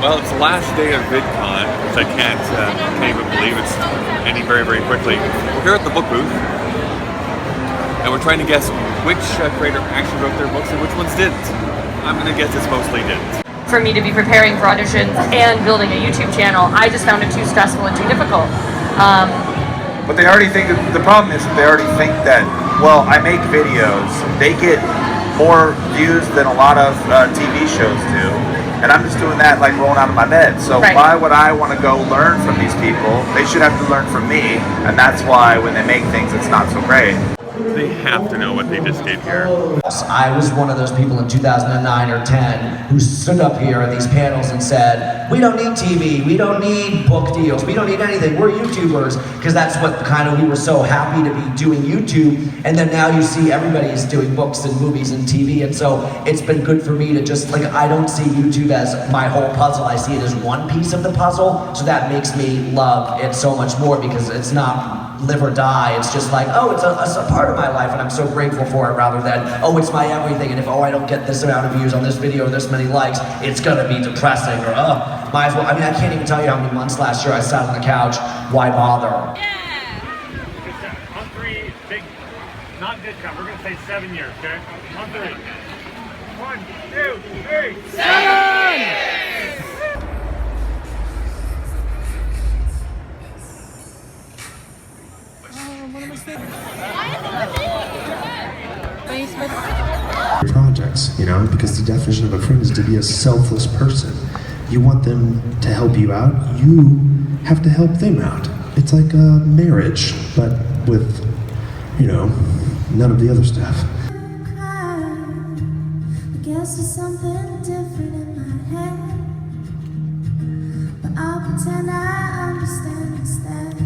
Well, it's the last day of VidCon, which I can't even believe it's ending very, very quickly. We're here at the book booth, and we're trying to guess which creator actually wrote their books and which ones didn't. I'm going to guess it's mostly didn't. For me to be preparing for auditions and building a YouTube channel, I just found it too stressful and too difficult. But they already think, the problem is that they already think that, well, I make videos, they get more views than a lot of TV shows do, and I'm just doing that like rolling out of my bed. So Right. Why would I want to go learn from these people? They should have to learn from me, and that's why when they make things, it's not so great. They have to know what they just did here. I was one of those people in 2009 or 10 who stood up here at these panels and said, we don't need TV, we don't need book deals, we don't need anything, we're YouTubers, because that's what kind of, we were so happy to be doing YouTube, and then now you see everybody's doing books and movies and TV, and so it's been good for me to just, like, I don't see YouTube as my whole puzzle, I see it as one piece of the puzzle, so that makes me love it so much more, because it's not live or die, it's just like, oh, it's a part of my life and I'm so grateful for it, rather than, oh, it's my everything, and if, oh, I don't get this amount of views on this video or this many likes, it's gonna be depressing, or, oh, might as well, I mean, I can't even tell you how many months last year I sat on the couch, why bother? Yeah! On three, big, not VidCon, we're gonna say 7 years, okay? On three. 1, 2, 3, 7! Projects, you know, because the definition of a friend is to be a selfless person. You want them to help you out, you have to help them out. It's like a marriage, but with, you know, none of the other stuff. I guess there's something different in my head, but I'll pretend I understand instead.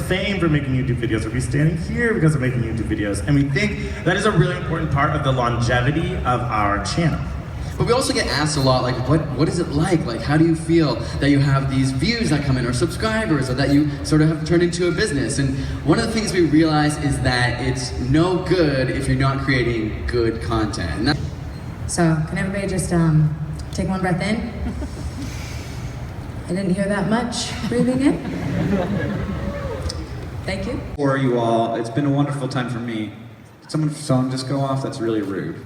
Fame for making YouTube videos, or be standing here because of making YouTube videos, and we think that is a really important part of the longevity of our channel. But we also get asked a lot, like, what is it like? Like, how do you feel that you have these views that come in, or subscribers, or that you sort of have turned into a business? And one of the things we realize is that it's no good if you're not creating good content. And so, can everybody just take one breath in? I didn't hear that much. Breathing in. Thank you. For you all, it's been a wonderful time for me. Did someone's phone just go off? That's really rude.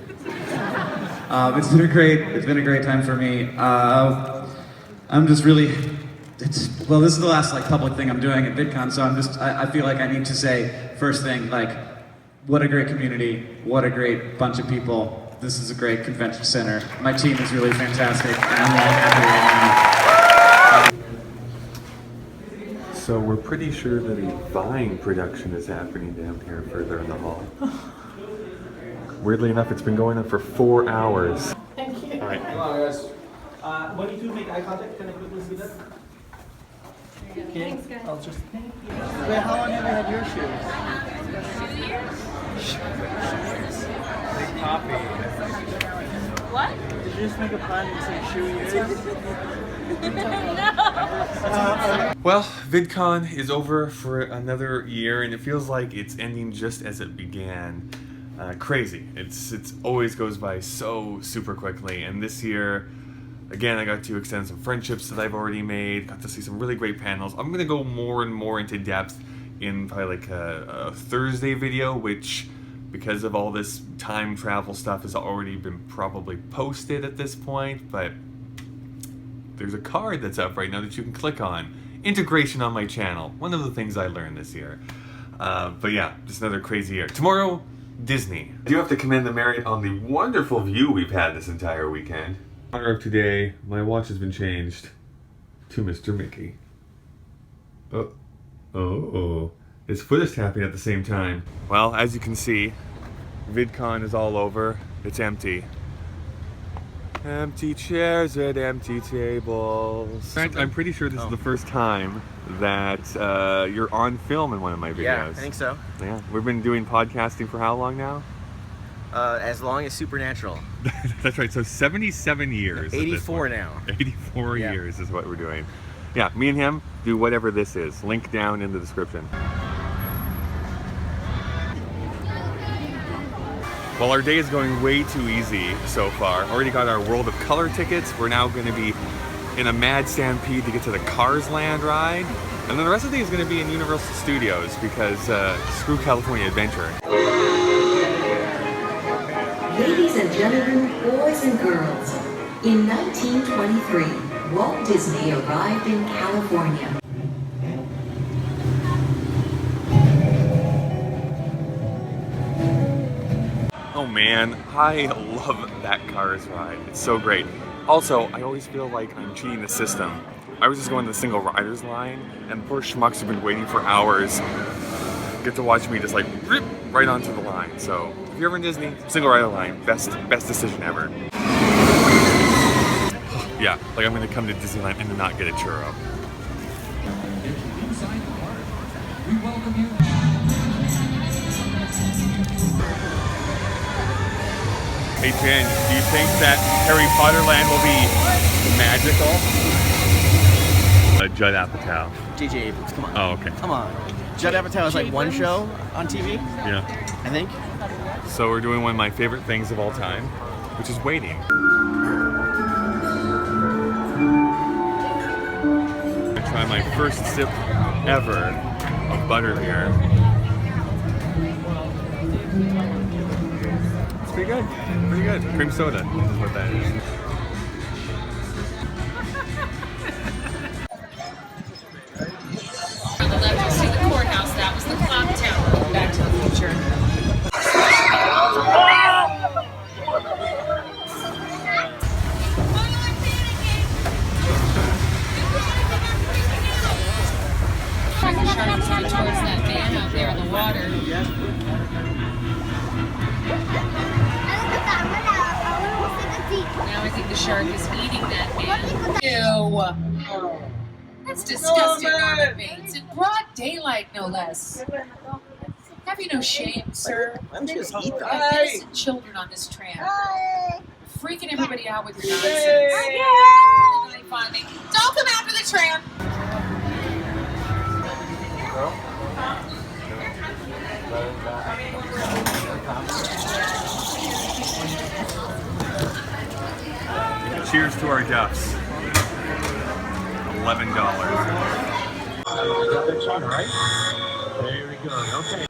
It's been a great time for me. I'm just really, well, this is the last like public thing I'm doing at VidCon, so I feel like I need to say first thing, like, what a great community, what a great bunch of people. This is a great convention center. My team is really fantastic, and I'm really happy right now. So we're pretty sure that a Vine production is happening down here further in the hall. Weirdly enough, it's been going on for 4 hours. Thank you. All right. Hello, guys. When you two make eye contact, can I quickly see that? Okay. Thanks, guys. I'll just thank you. Wait, how long have you had your shoes? 2 years. Big copy. What? Did you just make a plan and say shoe years? No. Well, VidCon is over for another year, and it feels like it's ending just as it began. Crazy. It's always goes by so super quickly, and this year, again, I got to extend some friendships that I've already made, got to see some really great panels. I'm gonna go more and more into depth in probably like a Thursday video, which, because of all this time travel stuff, has already been probably posted at this point, but there's a card that's up right now that you can click on. Integration on my channel. One of the things I learned this year. But yeah, just another crazy year. Tomorrow, Disney. I do have to commend the Marriott on the wonderful view we've had this entire weekend. In honor of today, my watch has been changed to Mr. Mickey. Oh. His foot is tapping at the same time. Well, as you can see, VidCon is all over. It's empty. Empty chairs at empty tables. I'm pretty sure this is the first time that you're on film in one of my videos. Yeah, I think so. Yeah, we've been doing podcasting for how long now? As long as Supernatural. That's right, so 77 years. 84 now. 84 years is what we're doing. Yeah, me and him do whatever this is. Link down in the description. Well, our day is going way too easy so far. Already got our World of Color tickets. We're now going to be in a mad stampede to get to the Cars Land ride. And then the rest of the day is going to be in Universal Studios because screw California Adventure. Ladies and gentlemen, boys and girls, in 1923, Walt Disney arrived in California. Oh man, I love that Cars ride. It's so great. Also, I always feel like I'm cheating the system. I was just going to the single riders line, and poor schmucks have been waiting for hours. Get to watch me just like rip right onto the line. So if you're ever in Disney, single rider line, best decision ever. Yeah, like I'm gonna come to Disneyland and not get a churro. Hey Jen, do you think that Harry Potter Land will be magical? Judd Apatow. J.J. Abrams, come on. Oh, okay. Come on. Judd Apatow has like one show on TV? Yeah. I think. So we're doing one of my favorite things of all time, which is waiting. I'm gonna try my first sip ever of butterbeer. It's pretty good. Pretty good. Cream soda is what that is. On the left, you see the courthouse. That was the clock tower. Back to the Future. The shark is headed towards that man out there in the water. Now I think the shark is eating that man. Ew. That's disgusting, Norman Bates. In broad daylight, no less. Have you no shame, sir? Why don't you just eat them? Innocent children on this tram. Freaking everybody out with your nonsense. Don't come after the tram. Cheers to our ducks. $11. Right? There we go. Okay.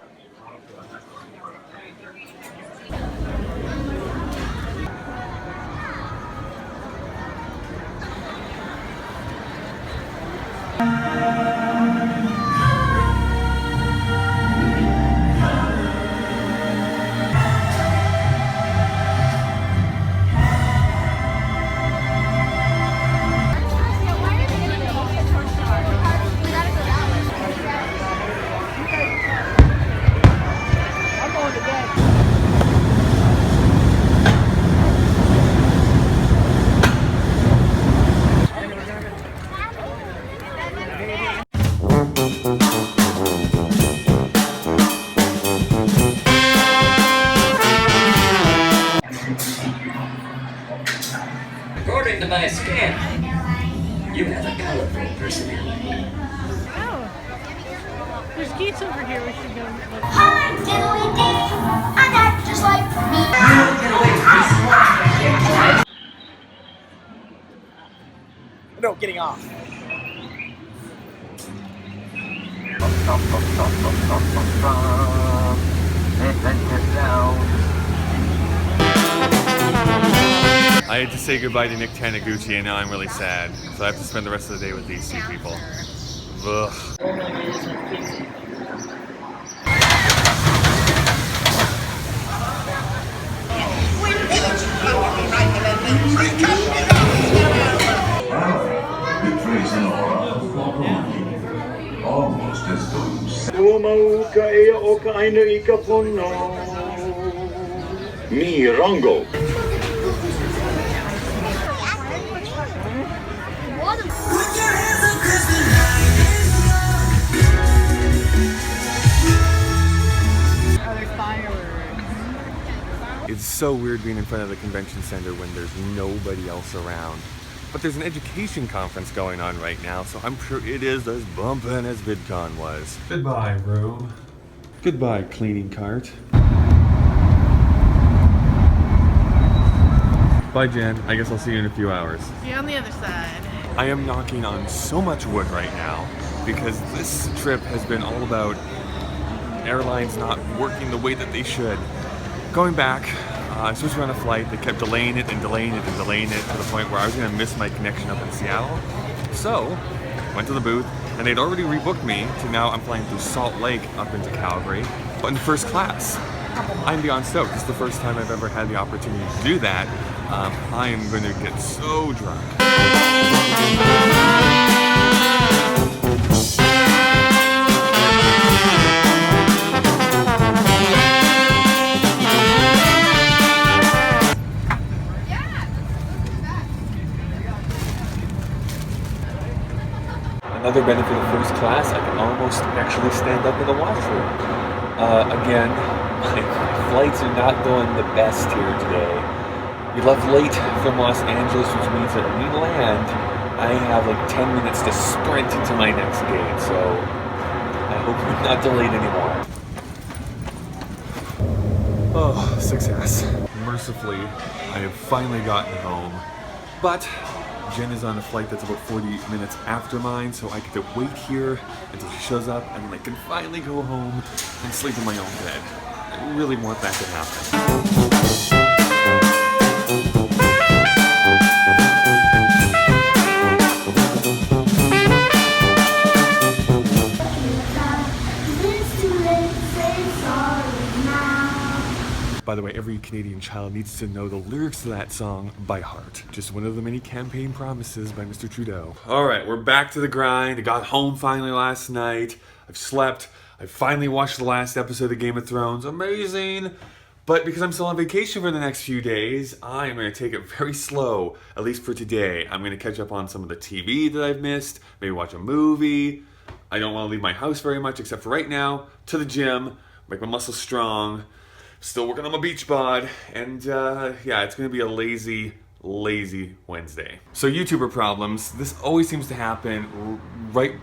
According to my scan, you have a colorful personality. Oh, there's gates over here. We should go look. Hi, diddly dee, I'm not just like me. No, getting off. I had to say goodbye to Nick Taniguchi and now I'm really sad. So I have to spend the rest of the day with these two people. Ugh. Almost as though you said. Mirango. It's so weird being in front of the convention center when there's nobody else around. But there's an education conference going on right now, so I'm sure it is as bumpin' as VidCon was. Goodbye, room. Goodbye, cleaning cart. Bye, Jen. I guess I'll see you in a few hours. See you on the other side. I am knocking on so much wood right now because this trip has been all about airlines not working the way that they should. Going back, I was supposed to be on a flight. They kept delaying it and delaying it and delaying it to the point where I was going to miss my connection up in Seattle. So, went to the booth, and they'd already rebooked me to now I'm flying through Salt Lake up into Calgary, but in first class. I'm beyond stoked. This is the first time I've ever had the opportunity to do that. I am going to get so drunk. Another benefit of first class, I can almost actually stand up in the washroom. Again, my flights are not going the best here today. We left late from Los Angeles, which means that when we land, I have like 10 minutes to sprint to my next gate, so I hope we're not delayed anymore. Oh, success. Mercifully, I have finally gotten home, but Jen is on a flight that's about 40 minutes after mine, so I get to wait here until she shows up, and then I can finally go home and sleep in my own bed. I really want that to happen. By the way, every Canadian child needs to know the lyrics to that song by heart. Just one of the many campaign promises by Mr. Trudeau. All right, we're back to the grind. I got home finally last night. I've slept. I finally watched the last episode of Game of Thrones. Amazing! But because I'm still on vacation for the next few days, I'm going to take it very slow, at least for today. I'm going to catch up on some of the TV that I've missed, maybe watch a movie. I don't want to leave my house very much, except for right now, to the gym, make my muscles strong. Still working on my beach bod, and yeah, it's gonna be a lazy Wednesday. So YouTuber problems, this always seems to happen right,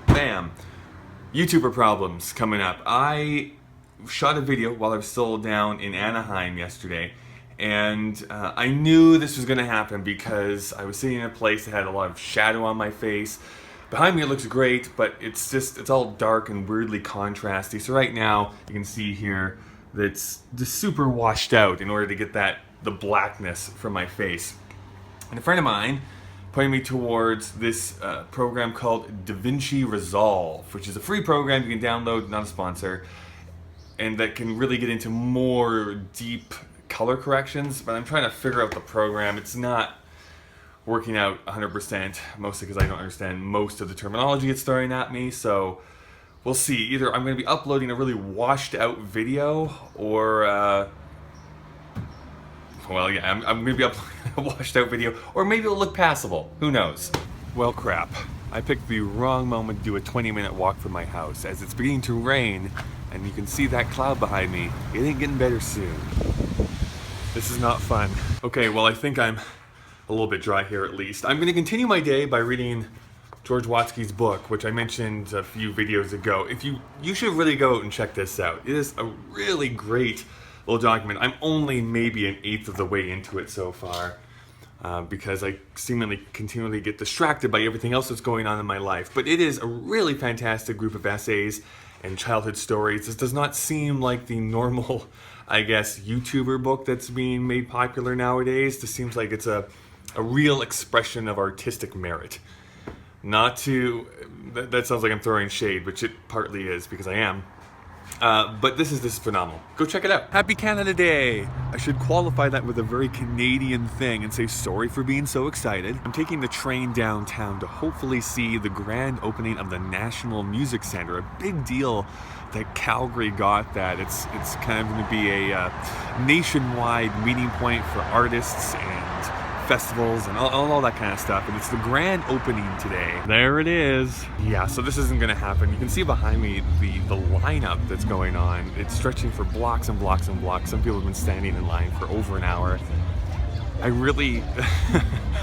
bam. YouTuber problems coming up. I shot a video while I was still down in Anaheim yesterday, and I knew this was gonna happen because I was sitting in a place that had a lot of shadow on my face. Behind me it looks great, but it's all dark and weirdly contrasty. So right now, you can see here, that's just super washed out in order to get the blackness from my face. And a friend of mine pointed me towards this program called DaVinci Resolve, which is a free program you can download, not a sponsor, and that can really get into more deep color corrections. But I'm trying to figure out the program. It's not working out 100%, mostly because I don't understand most of the terminology it's throwing at me, so we'll see. Either I'm going to be uploading a really washed out video, or, well, yeah, I'm going to be uploading a washed out video, or maybe it'll look passable. Who knows? Well, crap. I picked the wrong moment to do a 20-minute walk from my house, as it's beginning to rain, and you can see that cloud behind me. It ain't getting better soon. This is not fun. Okay, well, I think I'm a little bit dry here at least. I'm going to continue my day by reading George Watsky's book, which I mentioned a few videos ago. You should really go and check this out. It is a really great little document. I'm only maybe an eighth of the way into it so far, because I seemingly continually get distracted by everything else that's going on in my life. But it is a really fantastic group of essays and childhood stories. This does not seem like the normal, I guess, YouTuber book that's being made popular nowadays. This seems like it's a real expression of artistic merit. Not to, that sounds like I'm throwing shade, which it partly is, because I am. But this is phenomenal. Go check it out. Happy Canada Day! I should qualify that with a very Canadian thing and say sorry for being so excited. I'm taking the train downtown to hopefully see the grand opening of the National Music Center. A big deal that Calgary got that. It's kind of going to be a nationwide meeting point for artists and festivals and all that kind of stuff, and it's the grand opening today. There it is. Yeah, so this isn't gonna happen. You can see behind me the lineup that's going on. It's stretching for blocks and blocks and blocks. Some people have been standing in line for over an hour. I really,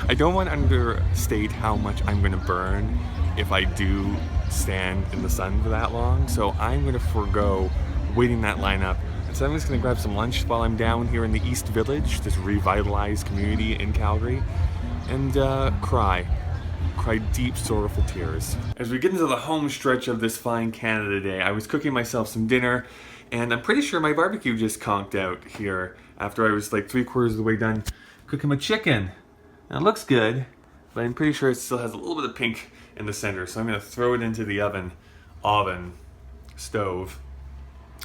I don't want to understate how much I'm gonna burn if I do stand in the sun for that long, so I'm gonna forego waiting that lineup And so I'm just gonna grab some lunch while I'm down here in the East Village, this revitalized community in Calgary, and cry deep, sorrowful tears. As we get into the home stretch of this fine Canada Day, I was cooking myself some dinner, and I'm pretty sure my barbecue just conked out here after I was like 3/4 of the way done cooking my chicken. Now it looks good, but I'm pretty sure it still has a little bit of pink in the center, so I'm gonna throw it into the stove,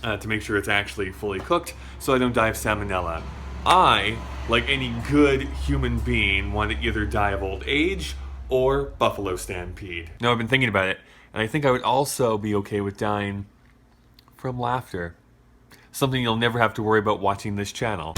to make sure it's actually fully cooked so I don't die of salmonella. I, like any good human being, want to either die of old age or buffalo stampede. Now I've been thinking about it, and I think I would also be okay with dying from laughter. Something you'll never have to worry about watching this channel.